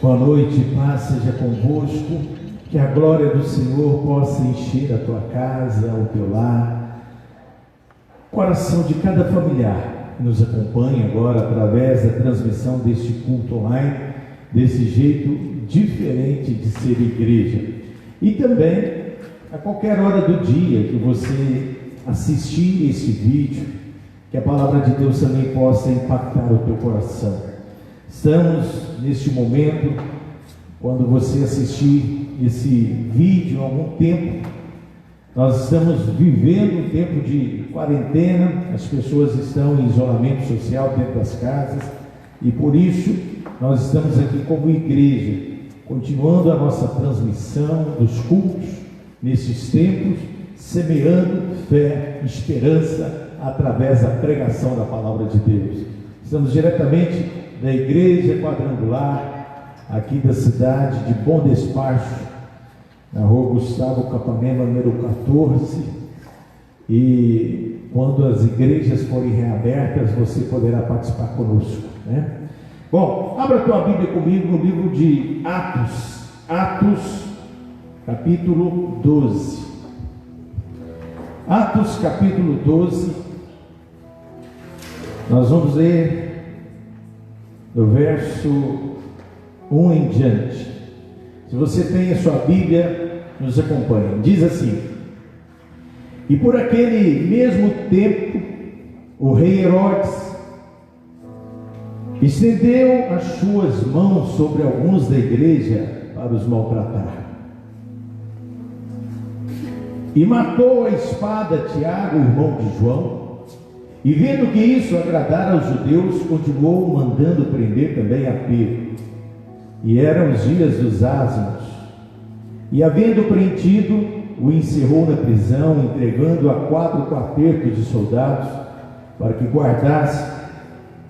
Boa noite, paz seja convosco, que a glória do Senhor possa encher a tua casa, o teu lar, coração de cada familiar que nos acompanha agora através da transmissão deste culto online, desse jeito diferente de ser igreja. E também, a qualquer hora do dia que você assistir esse vídeo, que a palavra de Deus também possa impactar o teu coração. Estamos neste momento, quando você assistir esse vídeo há algum tempo, nós estamos vivendo um tempo de quarentena, as pessoas estão em isolamento social dentro das casas, e por isso nós estamos aqui como igreja, continuando a nossa transmissão dos cultos nesses tempos, semeando fé, esperança, através da pregação da palavra de Deus. Estamos diretamente da igreja quadrangular, aqui da cidade de Bom Despacho, na rua Gustavo Capanema, número 14, e quando as igrejas forem reabertas, você poderá participar conosco, né? Bom, abra a tua Bíblia comigo no livro de Atos, capítulo 12. Atos, capítulo 12, nós vamos ler do verso 1 em diante. Se você tem a sua Bíblia, nos acompanhe. Diz assim: E por aquele mesmo tempo, o rei Herodes estendeu as suas mãos sobre alguns da igreja para os maltratar. E matou a espada Tiago, irmão de João, e vendo que isso agradara aos judeus, continuou mandando prender também a Pedro. E eram os dias dos ázimos. E havendo prendido, o encerrou na prisão, entregando a 4 quartetos de soldados, para que guardasse,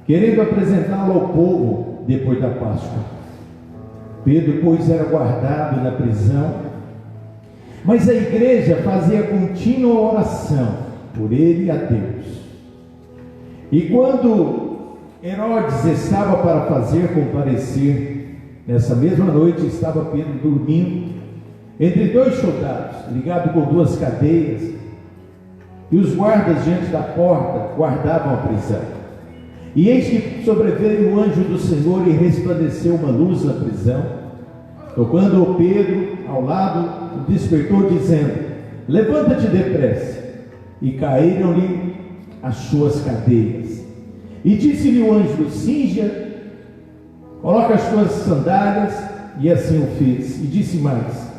querendo apresentá-lo ao povo depois da Páscoa. Pedro, pois, era guardado na prisão, mas a igreja fazia contínua oração por ele e a Deus. E quando Herodes estava para fazer comparecer, nessa mesma noite estava Pedro dormindo entre 2 soldados, ligado com 2 cadeias, e os guardas diante da porta guardavam a prisão. E eis que sobreveio o anjo do Senhor e resplandeceu uma luz na prisão, tocando o Pedro ao lado, o despertou dizendo: Levanta-te depressa. E caíram-lhe as suas cadeias. E disse-lhe o anjo: Cinja, coloca as tuas sandálias. E assim o fez. E disse mais: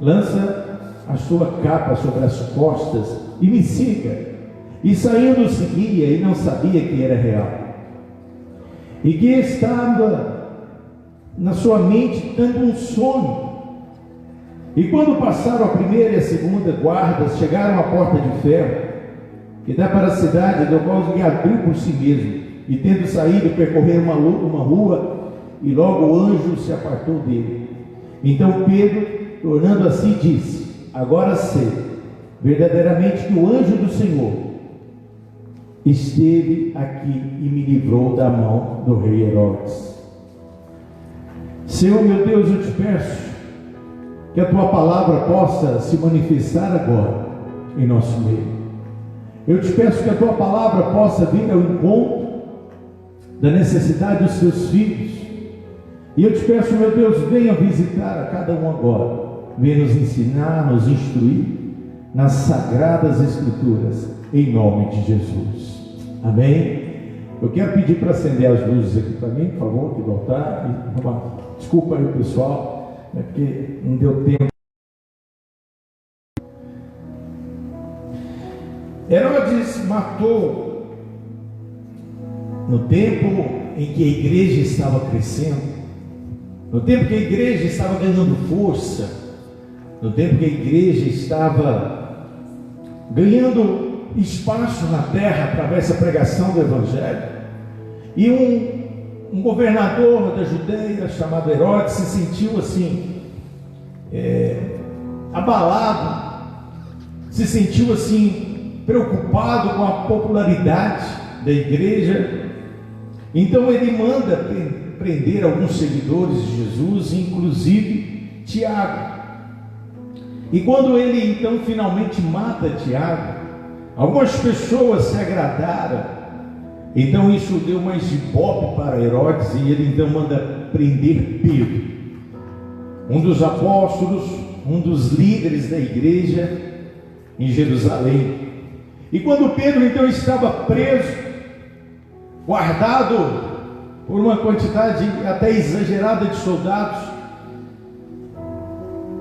Lança a sua capa sobre as costas e me siga. E saindo seguia, e não sabia que era real, e que estava na sua mente dando um sono. E quando passaram a primeira e a segunda guardas, chegaram à porta de ferro que dá para a cidade, do qual lhe abriu por si mesmo, e tendo saído, percorreram uma rua, e logo o anjo se apartou dele. Então Pedro, tornando a si, disse: Agora sei verdadeiramente que o anjo do Senhor esteve aqui e me livrou da mão do rei Herodes. Senhor meu Deus, eu te peço que a tua palavra possa se manifestar agora em nosso meio. Eu te peço que a tua palavra possa vir ao encontro da necessidade dos teus filhos. E eu te peço, meu Deus, venha visitar a cada um agora. Venha nos ensinar, nos instruir nas sagradas escrituras, em nome de Jesus. Amém? Eu quero pedir para acender as luzes aqui para mim, por favor, aqui do altar. Desculpa aí, pessoal, porque não deu tempo. Herodes matou no tempo em que a igreja estava crescendo, no tempo que a igreja estava ganhando força, no tempo que a igreja estava ganhando espaço na terra através da pregação do Evangelho. E um governador da Judeia chamado Herodes se sentiu assim, abalado, se sentiu assim preocupado com a popularidade da igreja. Então ele manda prender alguns seguidores de Jesus, inclusive Tiago. E quando ele então finalmente mata Tiago, algumas pessoas se agradaram. Então isso deu mais ibope para Herodes, e ele então manda prender Pedro, um dos apóstolos, um dos líderes da igreja em Jerusalém. E quando Pedro então estava preso, guardado por uma quantidade até exagerada de soldados,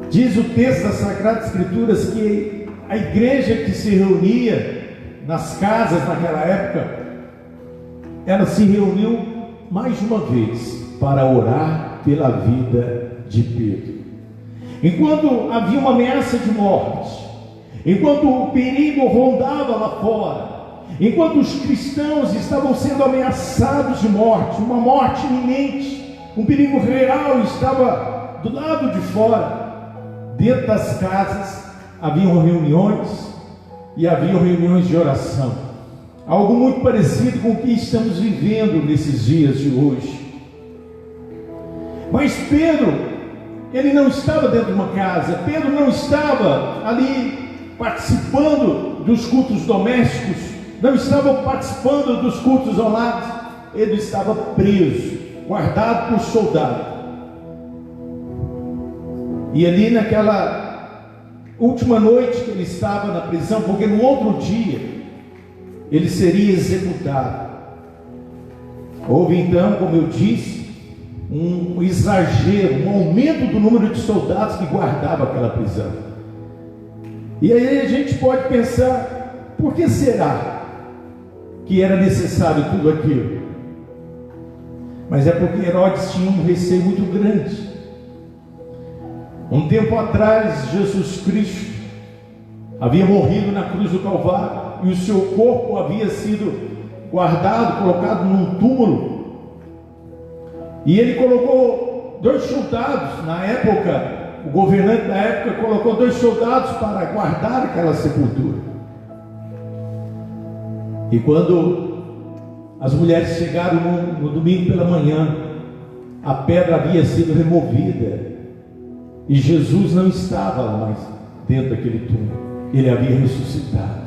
diz o texto das Sagradas Escrituras que a igreja que se reunia nas casas naquela época, ela se reuniu mais uma vez para orar pela vida de Pedro. Enquanto havia uma ameaça de morte, enquanto o perigo rondava lá fora, enquanto os cristãos estavam sendo ameaçados de morte, uma morte iminente, um perigo real estava do lado de fora, dentro das casas haviam reuniões, e haviam reuniões de oração, algo muito parecido com o que estamos vivendo nesses dias de hoje. Mas Pedro, ele não estava dentro de uma casa, Pedro não estava ali participando dos cultos domésticos, não estava participando dos cultos ao lado, ele estava preso, guardado por soldado. E ali naquela última noite que ele estava na prisão, porque no outro dia ele seria executado, houve então, como eu disse, um exagero, um aumento do número de soldados que guardavam aquela prisão. E aí a gente pode pensar, por que será que era necessário tudo aquilo? Mas é porque Herodes tinha um receio muito grande. Um tempo atrás, Jesus Cristo havia morrido na cruz do Calvário, e o seu corpo havia sido guardado, colocado num túmulo, e ele colocou 2 soldados, na época, o governante da época colocou 2 soldados para guardar aquela sepultura. E quando as mulheres chegaram no domingo pela manhã, a pedra havia sido removida, e Jesus não estava lá mais dentro daquele túmulo, ele havia ressuscitado.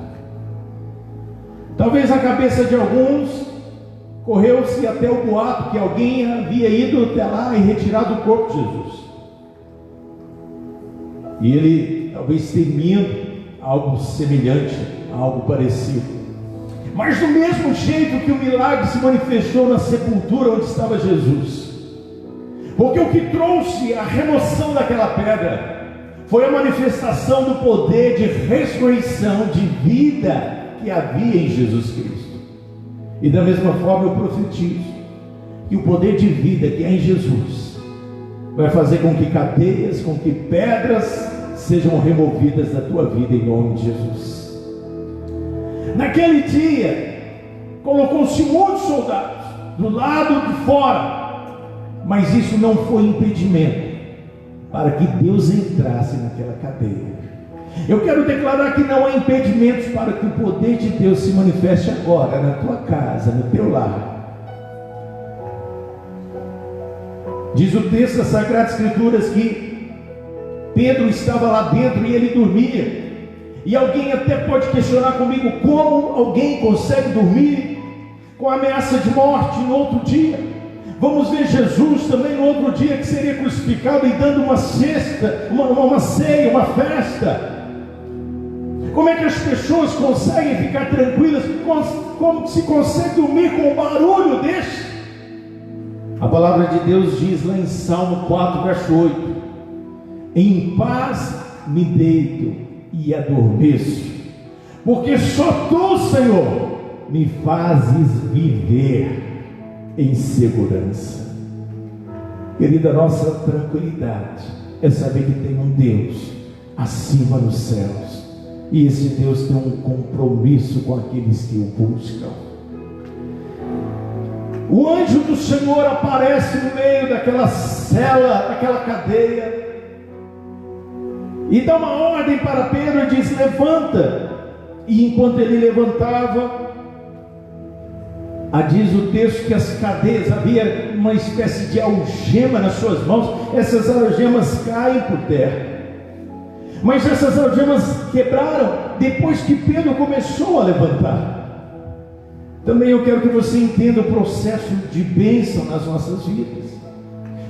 Talvez na cabeça de alguns correu-se até o boato que alguém havia ido até lá e retirado o corpo de Jesus, e ele talvez temendo algo semelhante, algo parecido. Mas do mesmo jeito que o milagre se manifestou na sepultura onde estava Jesus, porque o que trouxe a remoção daquela pedra foi a manifestação do poder de ressurreição, de vida que havia em Jesus Cristo. E da mesma forma eu profetizo que o poder de vida que há em Jesus vai fazer com que cadeias, com que pedras sejam removidas da tua vida em nome de Jesus. Naquele dia colocou-se muitos soldados do lado de fora, mas isso não foi impedimento para que Deus entrasse naquela cadeia. Eu quero declarar que não há impedimentos para que o poder de Deus se manifeste agora na tua casa, no teu lar. Diz o texto das Sagradas Escrituras que Pedro estava lá dentro e ele dormia. E alguém até pode questionar comigo, como alguém consegue dormir com a ameaça de morte no outro dia? Vamos ver Jesus também no outro dia que seria crucificado e dando uma cesta, uma ceia, uma festa. Como é que as pessoas conseguem ficar tranquilas? Como se consegue dormir com um barulho desse? A palavra de Deus diz lá em Salmo 4, verso 8: em paz me deito e adormeço, porque só tu, Senhor, me fazes viver em segurança. Querida, nossa tranquilidade é saber que tem um Deus acima nos céus, e esse Deus tem um compromisso com aqueles que o buscam. O anjo do Senhor aparece no meio daquela cela, daquela cadeia, e dá uma ordem para Pedro e diz: levanta. E enquanto ele levantava, diz o texto que as cadeias, havia uma espécie de algema nas suas mãos. Essas algemas caem por terra. Mas essas algemas quebraram depois que Pedro começou a levantar. Também eu quero que você entenda o processo de bênção nas nossas vidas.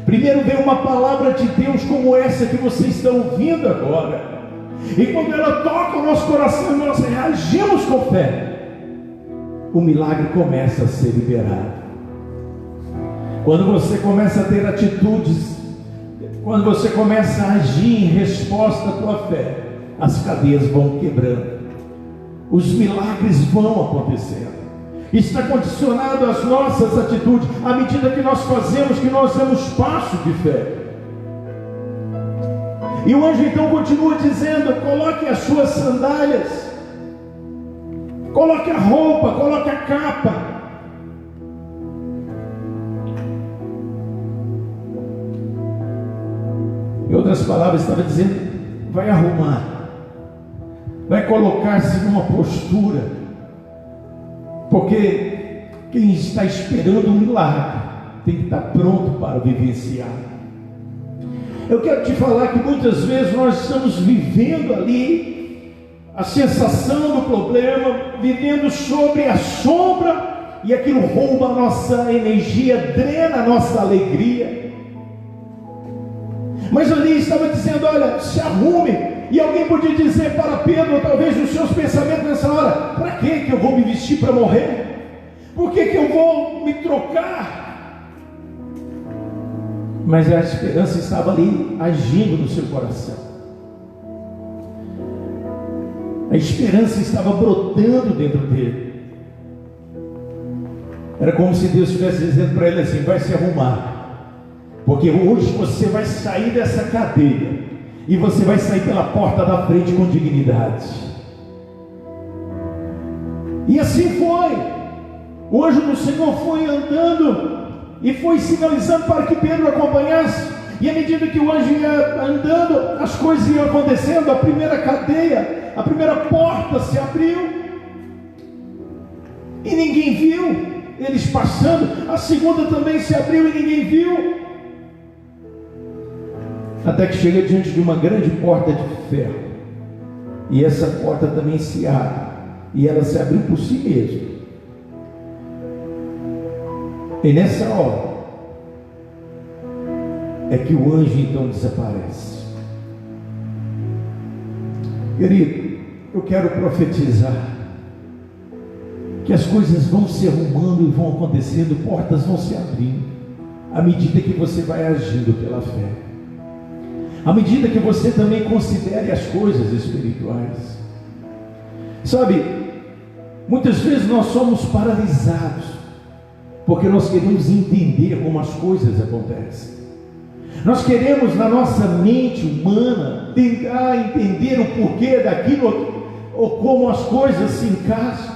Primeiro vem uma palavra de Deus como essa que você está ouvindo agora. E quando ela toca o nosso coração e nós reagimos com fé, o milagre começa a ser liberado. Quando você começa a ter atitudes, quando você começa a agir em resposta à tua fé, as cadeias vão quebrando, os milagres vão acontecendo. Está condicionado às nossas atitudes, à medida que nós fazemos, que nós damos passo de fé. E o anjo então continua dizendo: coloque as suas sandálias, coloque a roupa, coloque a capa. Em outras palavras, estava dizendo: vai arrumar, vai colocar-se numa postura, porque quem está esperando um milagre tem que estar pronto para vivenciar. Eu quero te falar que muitas vezes nós estamos vivendo ali a sensação do problema, vivendo sobre a sombra, e aquilo rouba a nossa energia, drena a nossa alegria. Mas ali estava dizendo: olha, se arrume. E alguém podia dizer para Pedro, talvez nos seus pensamentos nessa hora: para que eu vou me vestir para morrer? Por que eu vou me trocar? Mas a esperança estava ali agindo no seu coração. A esperança estava brotando dentro dele. Era como se Deus estivesse dizendo para ele assim: vai se arrumar, porque hoje você vai sair dessa cadeia e você vai sair pela porta da frente com dignidade. E assim foi. O anjo do Senhor foi andando e foi sinalizando para que Pedro acompanhasse. E à medida que o anjo ia andando, as coisas iam acontecendo. A primeira cadeia, a primeira porta se abriu e ninguém viu eles passando. A segunda também se abriu e ninguém viu, até que chega diante de uma grande porta de ferro, e essa porta também se abre, e ela se abriu por si mesma. E nessa hora é que o anjo então desaparece. Querido, eu quero profetizar que as coisas vão se arrumando e vão acontecendo, portas vão se abrindo, à medida que você vai agindo pela fé, à medida que você também considere as coisas espirituais. Sabe, muitas vezes nós somos paralisados porque nós queremos entender como as coisas acontecem. Nós queremos, na nossa mente humana, tentar entender o porquê daquilo ou como as coisas se encaixam.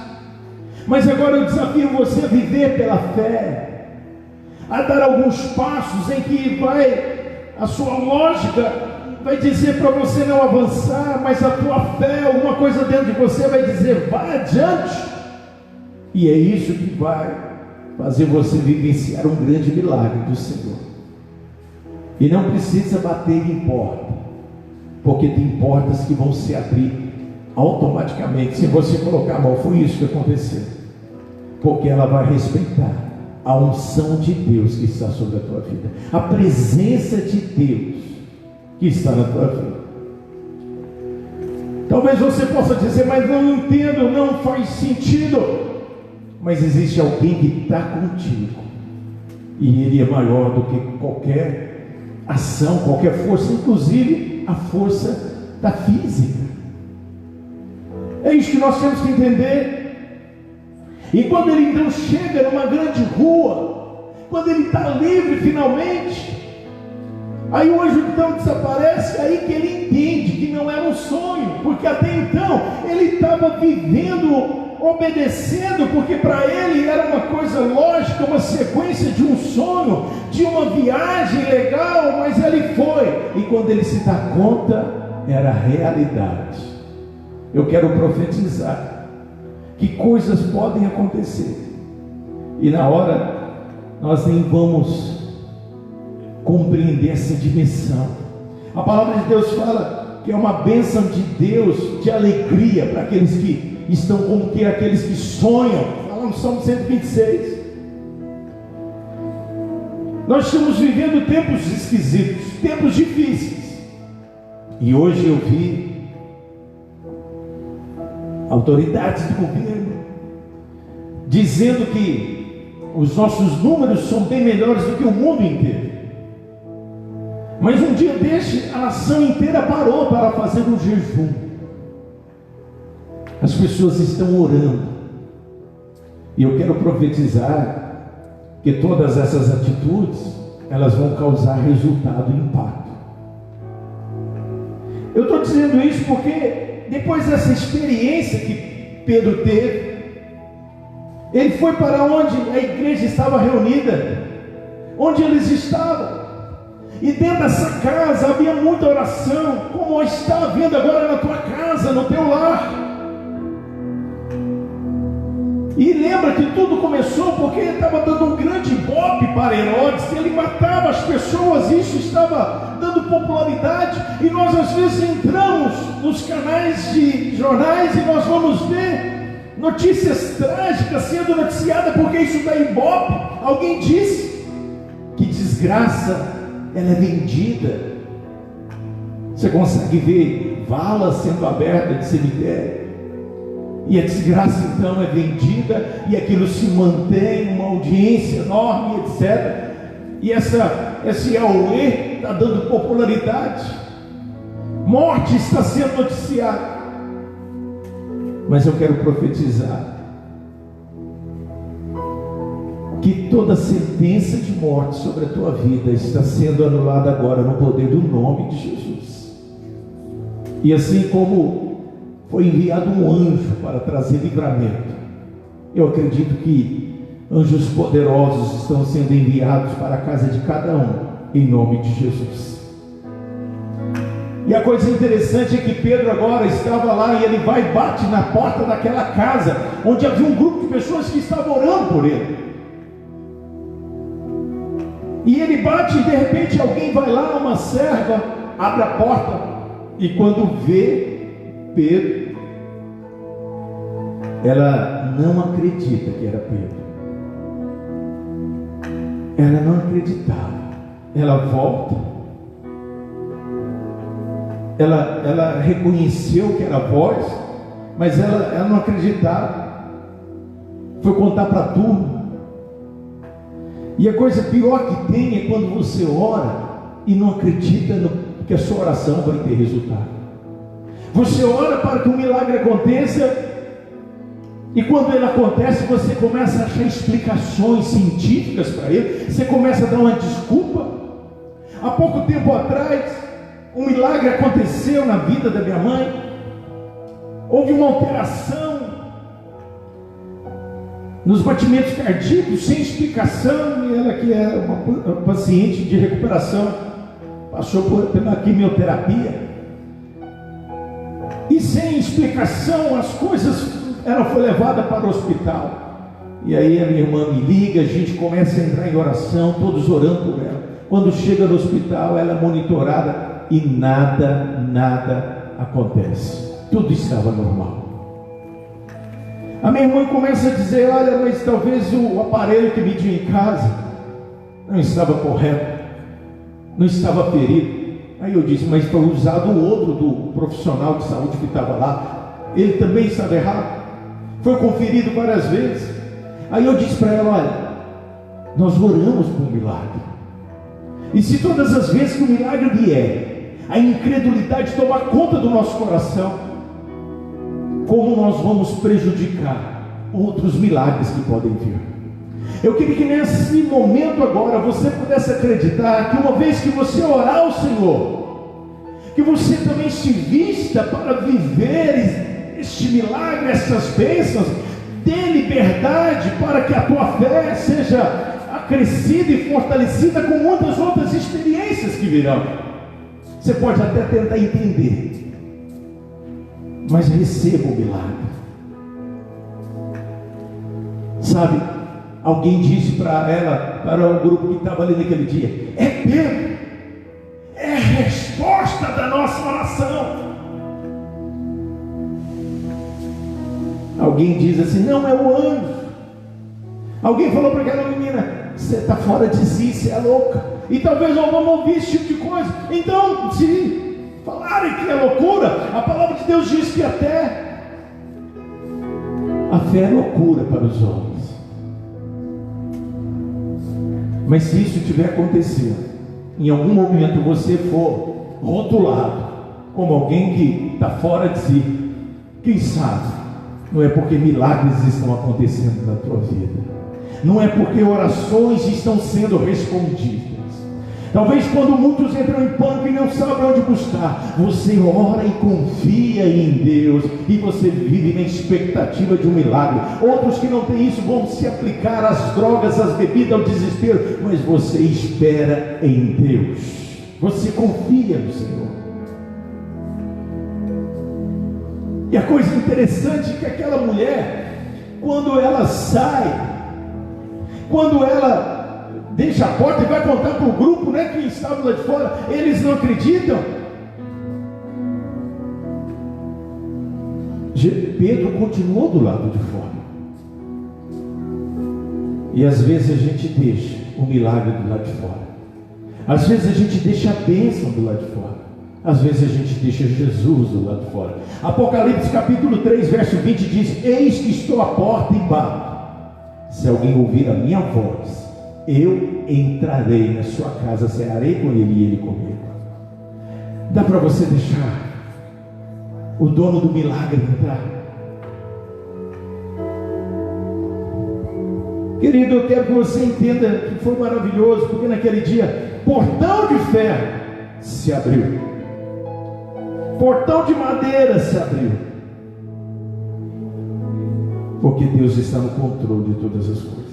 Mas agora eu desafio você a viver pela fé, a dar alguns passos em que a sua lógica vai dizer para você não avançar, mas a tua fé, alguma coisa dentro de você vai dizer: vai adiante. E é isso que vai fazer você vivenciar um grande milagre do Senhor. E não precisa bater em porta, porque tem portas que vão se abrir automaticamente, se você colocar a mão. Foi isso que aconteceu, porque ela vai respeitar a unção de Deus que está sobre a tua vida, a presença de Deus que está na tua vida. Talvez você possa dizer: mas não entendo, não faz sentido. Mas existe alguém que está contigo, e Ele é maior do que qualquer ação, qualquer força, inclusive a força da física. É isso que nós temos que entender. E quando ele então chega numa grande rua, quando ele está livre finalmente, aí o anjo então desaparece. Aí que ele entende que não era um sonho, porque até então ele estava vivendo, obedecendo, porque para ele era uma coisa lógica, uma sequência de um sonho, de uma viagem legal, mas ele foi, e quando ele se dá conta, era realidade. Eu quero profetizar que coisas podem acontecer, e na hora nós nem vamos compreender essa dimensão. A palavra de Deus fala que é uma bênção de Deus, de alegria para aqueles que estão como que aqueles que sonham. Fala no Salmo 126. Nós estamos vivendo tempos esquisitos, tempos difíceis. E hoje eu vi autoridades do governo dizendo que os nossos números são bem melhores do que o mundo inteiro. Mas um dia deste, a nação inteira parou para fazer um jejum. As pessoas estão orando. E eu quero profetizar que todas essas atitudes, elas vão causar resultado e impacto. Eu estou dizendo isso porque depois dessa experiência que Pedro teve, ele foi para onde a igreja estava reunida, onde eles estavam. E dentro dessa casa havia muita oração, como está havendo agora na tua casa, no teu lar. E lembra que tudo começou porque ele estava dando um grande ibope para Herodes, ele matava as pessoas, isso estava dando popularidade. E nós às vezes entramos nos canais de jornais e nós vamos ver notícias trágicas sendo noticiadas porque isso dá ibope. Alguém disse que desgraça, ela é vendida. Você consegue ver valas sendo abertas de cemitério, e a desgraça então é vendida, e aquilo se mantém, uma audiência enorme, etc. E esse auê está dando popularidade, morte está sendo noticiada. Mas eu quero profetizar que toda sentença de morte sobre a tua vida está sendo anulada agora no poder do nome de Jesus. E assim como foi enviado um anjo para trazer livramento, eu acredito que anjos poderosos estão sendo enviados para a casa de cada um, em nome de Jesus. E a coisa interessante é que Pedro agora estava lá e ele vai e bate na porta daquela casa, onde havia um grupo de pessoas que estavam orando por ele. E ele bate e de repente alguém vai lá, uma serva, abre a porta, e quando vê Pedro, ela não acredita que era Pedro. Ela não acreditava. Ela volta. Ela reconheceu que era a voz, mas ela não acreditava. Foi contar para a turma. E a coisa pior que tem é quando você ora e não acredita que a sua oração vai ter resultado. Você ora para que um milagre aconteça, e quando ele acontece, você começa a achar explicações científicas para ele, você começa a dar uma desculpa. Há pouco tempo atrás, um milagre aconteceu na vida da minha mãe. Houve uma alteração nos batimentos cardíacos, sem explicação, e ela que é uma paciente de recuperação, passou pela quimioterapia, e sem explicação as coisas, ela foi levada para o hospital. E aí a minha irmã me liga, a gente começa a entrar em oração, todos orando por ela. Quando chega no hospital, ela é monitorada e nada acontece, tudo estava normal. A minha irmã começa a dizer: olha, mas talvez o aparelho que mediu em casa não estava correto, não estava ferido. Aí eu disse: mas foi usado o outro do profissional de saúde que estava lá, ele também estava errado, foi conferido várias vezes. Aí eu disse para ela: olha, nós oramos por um milagre, e se todas as vezes que o milagre vier, a incredulidade tomar conta do nosso coração, como nós vamos prejudicar outros milagres que podem vir? Eu queria que nesse momento agora você pudesse acreditar que uma vez que você orar ao Senhor, que você também se vista para viver este milagre, essas bênçãos, dê liberdade para que a tua fé seja acrescida e fortalecida com muitas outras experiências que virão. Você pode até tentar entender, mas receba o milagre. Sabe, alguém disse para ela, para o grupo que estava ali naquele dia: é Pedro, é a resposta da nossa oração. Alguém diz assim: não, é o anjo. Alguém falou para aquela menina: você está fora de si, você é louca. E talvez não vamos ouvir esse tipo de coisa. Então, se falarem que é loucura, a palavra de Deus diz que até a fé é loucura para os homens. Mas se isso estiver acontecendo, em algum momento você for rotulado como alguém que está fora de si, quem sabe não é porque milagres estão acontecendo na tua vida, não é porque orações estão sendo respondidas. Talvez quando muitos entram em pânico e não sabem onde buscar, você ora e confia em Deus, e você vive na expectativa de um milagre. Outros que não têm isso vão se aplicar às drogas, às bebidas, ao desespero, mas você espera em Deus, você confia no Senhor. E a coisa interessante é que aquela mulher, quando ela sai, quando ela deixa a porta e vai contar para o grupo, né, que estava lá de fora, eles não acreditam. Pedro continuou do lado de fora. E às vezes a gente deixa o milagre do lado de fora, às vezes a gente deixa a bênção do lado de fora, às vezes a gente deixa Jesus do lado de fora. Apocalipse capítulo 3 verso 20 diz: eis que estou à porta e bato. Se alguém ouvir a minha voz, eu entrarei na sua casa, cearei com ele e ele comigo. Dá para você deixar o dono do milagre entrar? Querido, eu quero que você entenda que foi maravilhoso, porque naquele dia, portão de ferro se abriu, portão de madeira se abriu, porque Deus está no controle de todas as coisas.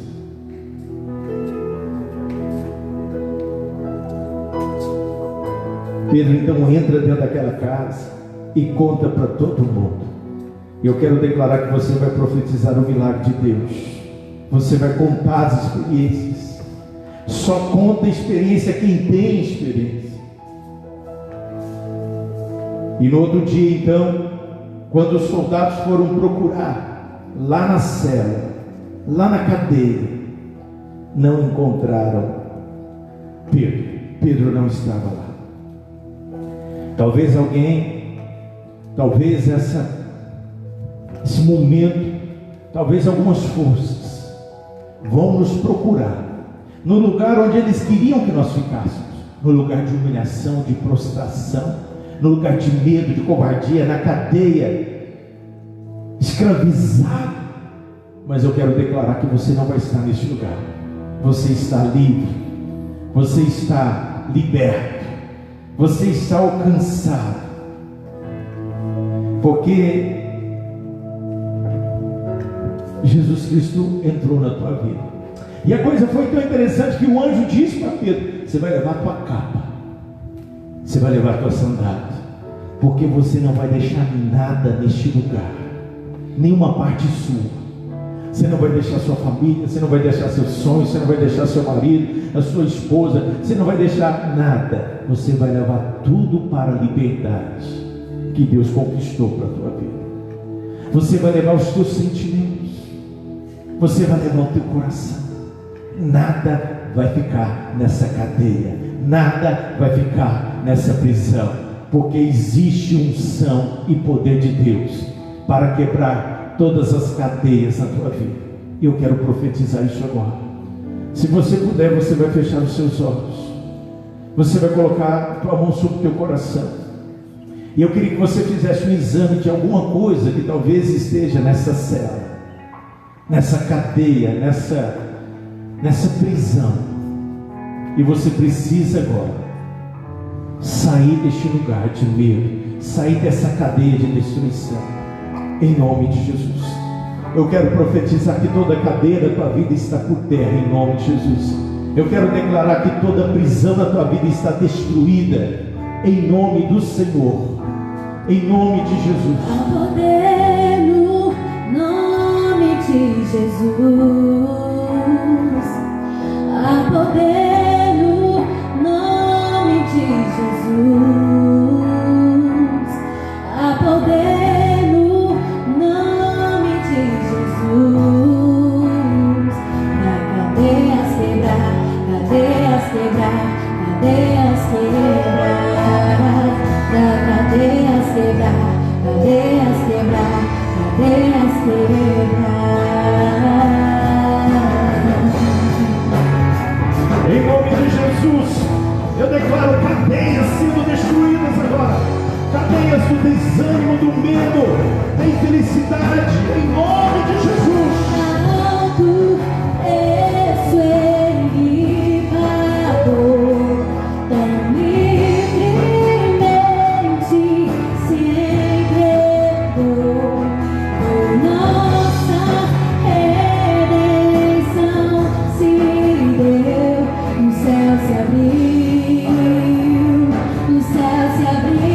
Pedro então entra dentro daquela casa e conta para todo mundo. E eu quero declarar que você vai profetizar o milagre de Deus. Você vai contar as experiências. Só conta a experiência quem tem experiência. E no outro dia então, quando os soldados foram procurar lá na cela, lá na cadeia, não encontraram Pedro. Pedro não estava lá. Talvez alguém, talvez esse momento, talvez algumas forças vão nos procurar no lugar onde eles queriam que nós ficássemos, no lugar de humilhação, de prostração, no lugar de medo, de covardia, na cadeia, escravizado. Mas eu quero declarar que você não vai estar nesse lugar. Você está livre, você está liberto, você está alcançado, porque Jesus Cristo entrou na tua vida. E a coisa foi tão interessante que o anjo disse para Pedro: você vai levar a tua capa, você vai levar a tua sandália, porque você não vai deixar nada neste lugar, nenhuma parte sua. Você não vai deixar sua família, você não vai deixar seus sonhos, você não vai deixar seu marido, a sua esposa, você não vai deixar nada. Você vai levar tudo para a liberdade que Deus conquistou para a tua vida. Você vai levar os teus sentimentos, você vai levar o teu coração. Nada vai ficar nessa cadeia, nada vai ficar nessa prisão, porque existe unção e poder de Deus para quebrar todas as cadeias na tua vida. E eu quero profetizar isso agora. Se você puder, você vai fechar os seus olhos, você vai colocar a tua mão sobre o teu coração, e eu queria que você fizesse um exame de alguma coisa que talvez esteja nessa cela, nessa cadeia, nessa prisão, e você precisa agora sair deste lugar de medo, sair dessa cadeia de destruição. Em nome de Jesus, eu quero profetizar que toda cadeia da tua vida está por terra, em nome de Jesus. Eu quero declarar que toda prisão da tua vida está destruída, em nome do Senhor, em nome de Jesus. Há poder no nome de Jesus. Em nome de Jesus, eu declaro cadeias sendo destruídas agora. Cadeias do desânimo, do medo, da infelicidade, em nome de Jesus. Alto isso ele pagou, tão livremente se entregou por nossa redenção. Se deu, o céu se abriu, o céu se abriu.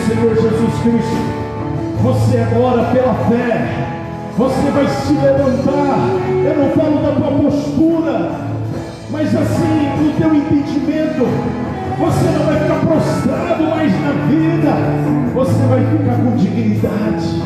Senhor Jesus Cristo, você agora pela fé, você vai se levantar. Eu não falo da tua postura, mas assim, do teu entendimento. Você não vai ficar prostrado mais na vida, você vai ficar com dignidade.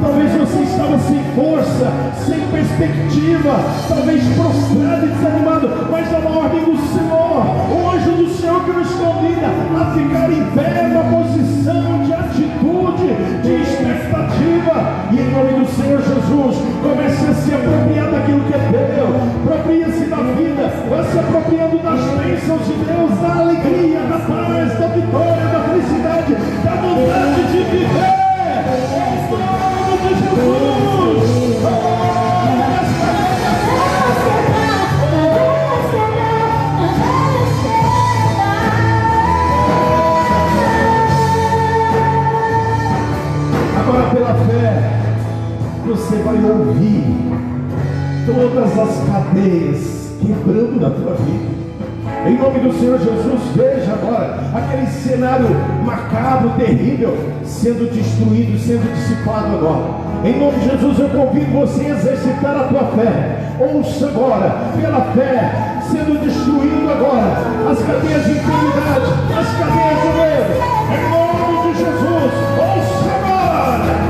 Talvez você estava sem força, sem perspectiva, talvez prostrado e desanimado, mas é uma ordem do Senhor, o anjo do Senhor que nos convida a ficar em pé, numa posição de atitude, de expectativa. E em nome do Senhor Jesus, comece a se apropriar daquilo que é teu, apropria-se da vida, vai se apropriando das bênçãos de Deus, da alegria, da paz, da vitória, da felicidade, da vontade de viver. Agora pela fé você vai ouvir todas as cadeias quebrando na tua vida. Em nome do Senhor Jesus, veja agora aquele cenário macabro, terrível, sendo destruído, sendo dissipado agora. Em nome de Jesus, eu convido você a exercitar a tua fé. Ouça agora, pela fé, sendo destruído agora as cadeias de enfermidade, as cadeias do medo. Em nome de Jesus, ouça agora.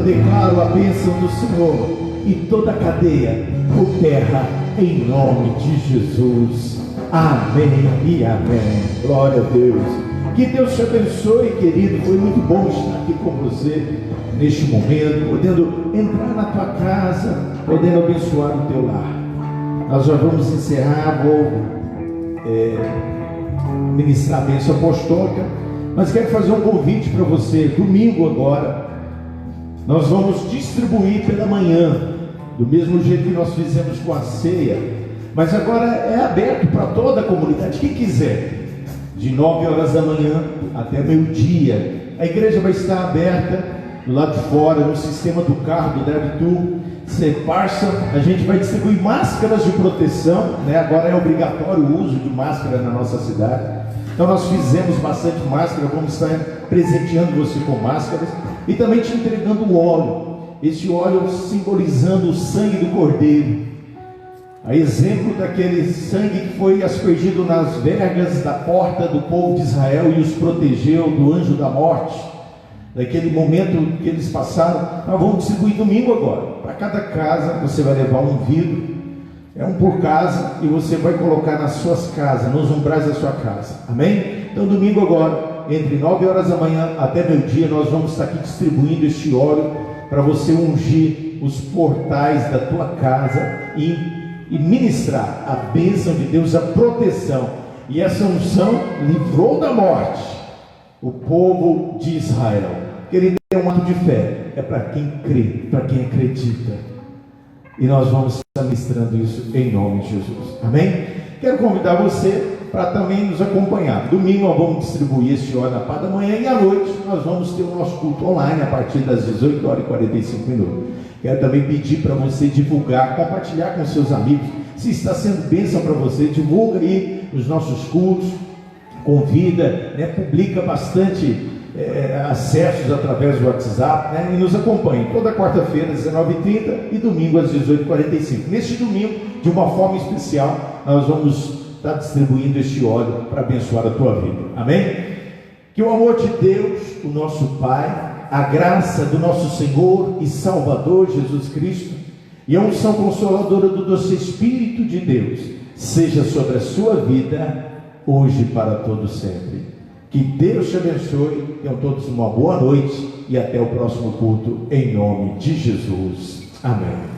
declaro a bênção do Senhor e toda a cadeia por terra, em nome de Jesus. Amém e amém. Glória a Deus. Que Deus te abençoe, querido. Foi muito bom estar aqui com você neste momento, podendo entrar na tua casa, podendo abençoar o teu lar. Nós já vamos encerrar, vou ministrar a bênção apostólica, mas quero fazer um convite para você. Domingo agora, nós vamos distribuir pela manhã, do mesmo jeito que nós fizemos com a ceia, mas agora é aberto para toda a comunidade, quem quiser, de 9 horas da manhã até meio-dia. A igreja vai estar aberta do lado de fora, no sistema do carro, do drive-thru. Você passa, a gente vai distribuir máscaras de proteção, né? Agora é obrigatório o uso de máscara na nossa cidade. Então nós fizemos bastante máscara, vamos estar presenteando você com máscaras e também te entregando o óleo. Esse óleo simbolizando o sangue do Cordeiro, a exemplo daquele sangue que foi aspergido nas vergas da porta do povo de Israel e os protegeu do anjo da morte. Daquele momento que eles passaram, nós vamos distribuir domingo agora. Para cada casa você vai levar um vidro, é um por casa, e você vai colocar nas suas casas, nos umbrais da sua casa. Amém? Então domingo agora, entre 9 horas da manhã até meio-dia, nós vamos estar aqui distribuindo este óleo para você ungir os portais da tua casa e ministrar a bênção de Deus, a proteção. E essa unção livrou da morte o povo de Israel. Querido, é um ato de fé, é para quem crê, para quem acredita. E nós vamos estar ministrando isso em nome de Jesus. Amém? Quero convidar você para também nos acompanhar. Domingo nós vamos distribuir este óleo na parte da manhã, e à noite nós vamos ter o nosso culto online a partir das 18 horas e 45 minutos. Quero também pedir para você divulgar, compartilhar com seus amigos. Se está sendo bênção para você, divulga aí os nossos cultos, convida, né? Publica bastante acessos através do WhatsApp, né? E nos acompanhe toda quarta-feira às 19h30 e domingo às 18h45. Neste domingo, de uma forma especial, nós vamos estar distribuindo este óleo para abençoar a tua vida. Amém? Que o amor de Deus, o nosso Pai, a graça do nosso Senhor e Salvador Jesus Cristo e a unção consoladora do doce Espírito de Deus seja sobre a sua vida hoje e para todo sempre. Que Deus te abençoe. Tenham todos uma boa noite e até o próximo culto, em nome de Jesus. Amém.